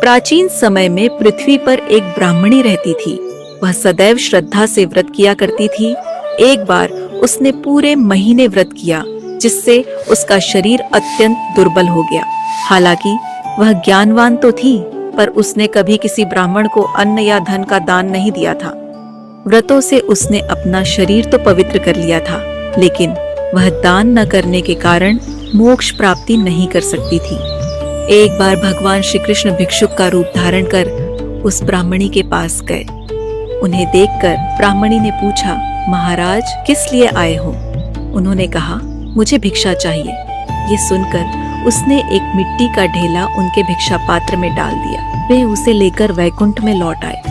प्राचीन समय में पृथ्वी पर एक ब्राह्मणी रहती थी। वह सदैव श्रद्धा से व्रत किया करती थी। एक बार उसने पूरे महीने व्रत किया, जिससे उसका शरीर अत्यंत दुर्बल हो गया। हालांकि वह ज्ञानवान तो थी, पर उसने कभी किसी ब्राह्मण को अन्न या धन का दान नहीं दिया था। व्रतों से उसने अपना शरीर तो पवित्र कर लिया था, लेकिन वह दान न करने के कारण मोक्ष प्राप्ति नहीं कर सकती थी। एक बार भगवान श्री कृष्ण भिक्षुक का रूप धारण कर उस ब्राह्मणी के पास गए। उन्हें देखकर ब्राह्मणी ने पूछा, महाराज, किस लिए आए हो? उन्होंने कहा, मुझे भिक्षा चाहिए। ये सुनकर उसने एक मिट्टी का ढेला उनके भिक्षा पात्र में डाल दिया। वे उसे लेकर वैकुंठ में लौट आए।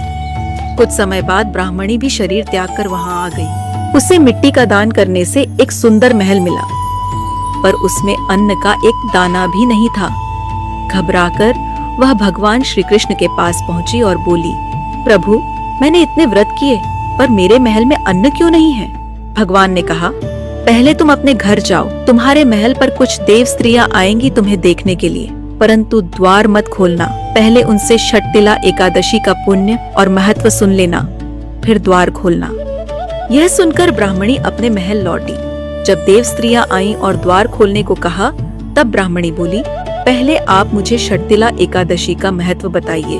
कुछ समय बाद ब्राह्मणी भी शरीर त्याग कर वहां आ गई। उसे मिट्टी का दान करने से एक सुंदर महल मिला, पर उसमें अन्न का एक दाना भी नहीं था। घबराकर वह भगवान श्री कृष्ण के पास पहुंची और बोली, प्रभु, मैंने इतने व्रत किए, पर मेरे महल में अन्न क्यों नहीं है? भगवान ने कहा, पहले तुम अपने घर जाओ। तुम्हारे महल पर कुछ देव स्त्रियां आएंगी तुम्हें देखने के लिए, परंतु द्वार मत खोलना। पहले उनसे षटतिला एकादशी का पुण्य और महत्व सुन लेना, फिर द्वार खोलना। यह सुनकर ब्राह्मणी अपने महल लौटी। जब देव स्त्रियां आईं और द्वार खोलने को कहा, तब ब्राह्मणी बोली, पहले आप मुझे षटतिला एकादशी का महत्व बताइए।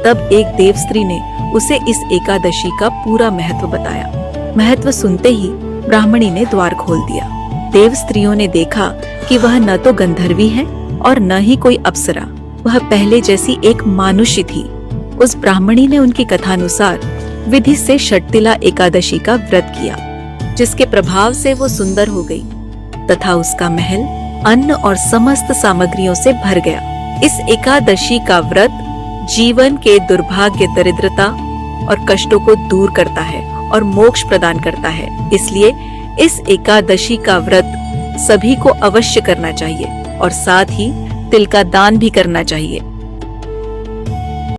तब एक देव स्त्री ने उसे इस एकादशी का पूरा महत्व बताया। महत्व सुनते ही ब्राह्मणी ने द्वार खोल दिया। देव स्त्रियों ने देखा कि वह न तो गंधर्वी है और न ही कोई अप्सरा, वह पहले जैसी एक मानुष्य थी। उस ब्राह्मणी ने उनकी कथानुसार विधि से षटतिला एकादशी का व्रत किया, जिसके प्रभाव से वो सुंदर हो गई तथा उसका महल अन्न और समस्त सामग्रियों से भर गया। इस एकादशी का व्रत जीवन के दुर्भाग्य, दरिद्रता और कष्टों को दूर करता है और मोक्ष प्रदान करता है। इसलिए इस एकादशी का व्रत सभी को अवश्य करना चाहिए और साथ ही तिल का दान भी करना चाहिए।